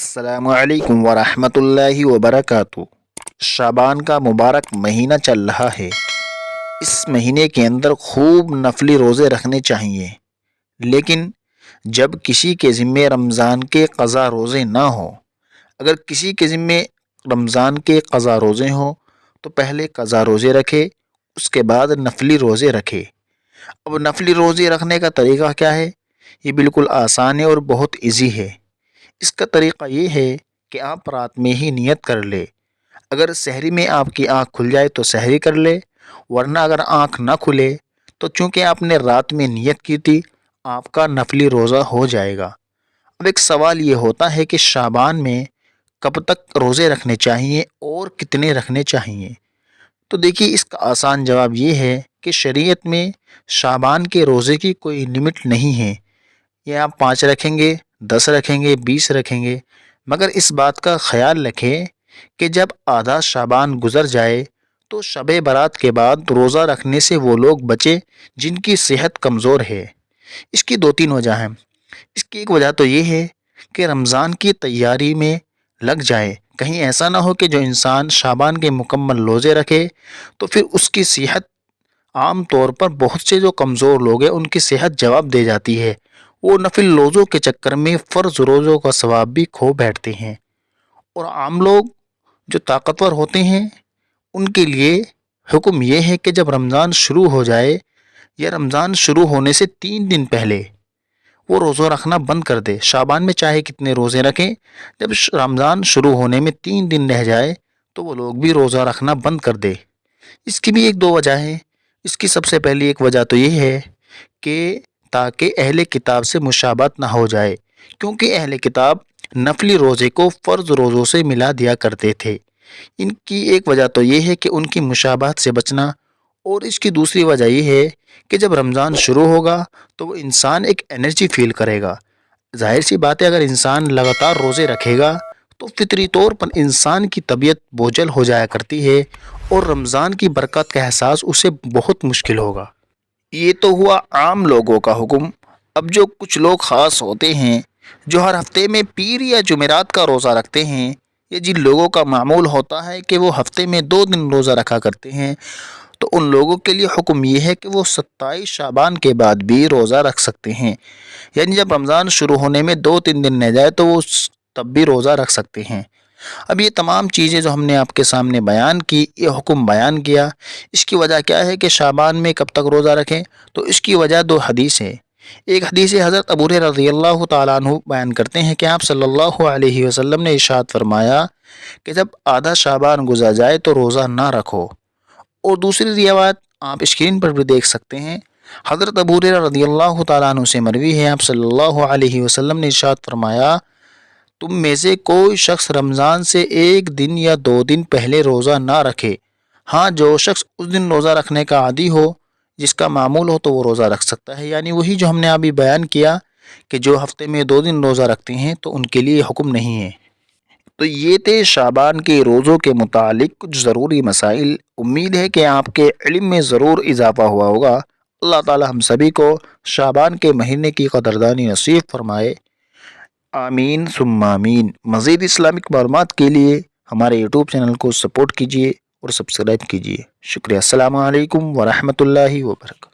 السلام علیکم ورحمۃ اللہ وبرکاتہ۔ شعبان کا مبارک مہینہ چل رہا ہے۔ اس مہینے کے اندر خوب نفلی روزے رکھنے چاہیے، لیکن جب کسی کے ذمے رمضان کے قضا روزے نہ ہوں، اگر کسی کے ذمے رمضان کے قضا روزے ہوں تو پہلے قضا روزے رکھے، اس کے بعد نفلی روزے رکھے۔ اب نفلی روزے رکھنے کا طریقہ کیا ہے؟ یہ بالکل آسان ہے اور بہت ایزی ہے۔ اس کا طریقہ یہ ہے کہ آپ رات میں ہی نیت کر لے۔ اگر سحری میں آپ کی آنکھ کھل جائے تو سحری کر لے، ورنہ اگر آنکھ نہ کھلے تو چونکہ آپ نے رات میں نیت کی تھی، آپ کا نفلی روزہ ہو جائے گا۔ اب ایک سوال یہ ہوتا ہے کہ شعبان میں کب تک روزے رکھنے چاہیے اور کتنے رکھنے چاہیے؟ تو دیکھیے، اس کا آسان جواب یہ ہے کہ شریعت میں شعبان کے روزے کی کوئی لمٹ نہیں ہے۔ یہ آپ 5 رکھیں گے، 10 رکھیں گے، 20 رکھیں گے، مگر اس بات کا خیال رکھیں کہ جب آدھا شعبان گزر جائے تو شب برات کے بعد روزہ رکھنے سے وہ لوگ بچے جن کی صحت کمزور ہے۔ اس کی 2-3 وجہ ہیں۔ اس کی ایک وجہ تو یہ ہے کہ رمضان کی تیاری میں لگ جائے، کہیں ایسا نہ ہو کہ جو انسان شعبان کے مکمل روزے رکھے تو پھر اس کی صحت، عام طور پر بہت سے جو کمزور لوگ ہیں ان کی صحت جواب دے جاتی ہے، وہ نفل روزوں کے چکر میں فرض روزوں کا ثواب بھی کھو بیٹھتے ہیں۔ اور عام لوگ جو طاقتور ہوتے ہیں ان کے لیے حکم یہ ہے کہ جب رمضان شروع ہو جائے یا رمضان شروع ہونے سے 3 دن پہلے وہ روزہ رکھنا بند کر دے۔ شعبان میں چاہے کتنے روزے رکھیں، جب رمضان شروع ہونے میں 3 دن رہ جائے تو وہ لوگ بھی روزہ رکھنا بند کر دے۔ اس کی بھی 1-2 وجہ ہیں۔ اس کی سب سے پہلی ایک وجہ تو یہ ہے کہ تاکہ اہل کتاب سے مشابہت نہ ہو جائے، کیونکہ اہل کتاب نفلی روزے کو فرض روزوں سے ملا دیا کرتے تھے۔ ان کی ایک وجہ تو یہ ہے کہ ان کی مشابہت سے بچنا، اور اس کی دوسری وجہ یہ ہے کہ جب رمضان شروع ہوگا تو وہ انسان ایک انرجی فیل کرے گا۔ ظاہر سی بات ہے، اگر انسان لگاتار روزے رکھے گا تو فطری طور پر انسان کی طبیعت بوجھل ہو جایا کرتی ہے اور رمضان کی برکت کا احساس اسے بہت مشکل ہوگا۔ یہ تو ہوا عام لوگوں کا حکم۔ اب جو کچھ لوگ خاص ہوتے ہیں جو ہر ہفتے میں پیر یا جمعرات کا روزہ رکھتے ہیں، یا جن لوگوں کا معمول ہوتا ہے کہ وہ ہفتے میں 2 دن روزہ رکھا کرتے ہیں، تو ان لوگوں کے لیے حکم یہ ہے کہ وہ 27 شعبان کے بعد بھی روزہ رکھ سکتے ہیں۔ یعنی جب رمضان شروع ہونے میں 2-3 دن رہ جائے تو وہ تب بھی روزہ رکھ سکتے ہیں۔ اب یہ تمام چیزیں جو ہم نے آپ کے سامنے بیان کی، یہ حکم بیان کیا، اس کی وجہ کیا ہے کہ شعبان میں کب تک روزہ رکھیں؟ تو اس کی وجہ 2 حدیث ہے۔ ایک حدیث حضرت ابو ہریرہ رضی اللہ تعالیٰ عنہ بیان کرتے ہیں کہ آپ صلی اللہ علیہ وسلم نے ارشاد فرمایا کہ جب آدھا شعبان گزر جائے تو روزہ نہ رکھو۔ اور دوسری روایت آپ اسکرین پر بھی دیکھ سکتے ہیں، حضرت ابو ہریرہ رضی اللہ تعالیٰ عنہ سے مروی ہے، آپ صلی اللہ علیہ وسلم نے ارشاد فرمایا، تم میں سے کوئی شخص رمضان سے 1 دن یا 2 دن پہلے روزہ نہ رکھے۔ ہاں، جو شخص اس دن روزہ رکھنے کا عادی ہو، جس کا معمول ہو، تو وہ روزہ رکھ سکتا ہے۔ یعنی وہی جو ہم نے ابھی بیان کیا کہ جو ہفتے میں 2 دن روزہ رکھتے ہیں تو ان کے لیے حکم نہیں ہے۔ تو یہ تھے شعبان کے روزوں کے متعلق کچھ ضروری مسائل۔ امید ہے کہ آپ کے علم میں ضرور اضافہ ہوا ہوگا۔ اللہ تعالی ہم سبھی کو شعبان کے مہینے کی قدردانی نصیب فرمائے۔ آمین ثم آمین۔ مزید اسلامک معلومات کے لیے ہمارے یوٹیوب چینل کو سپورٹ کیجیے اور سبسکرائب کیجیے۔ شکریہ۔ السلام علیکم ورحمۃ اللہ وبرکاتہ۔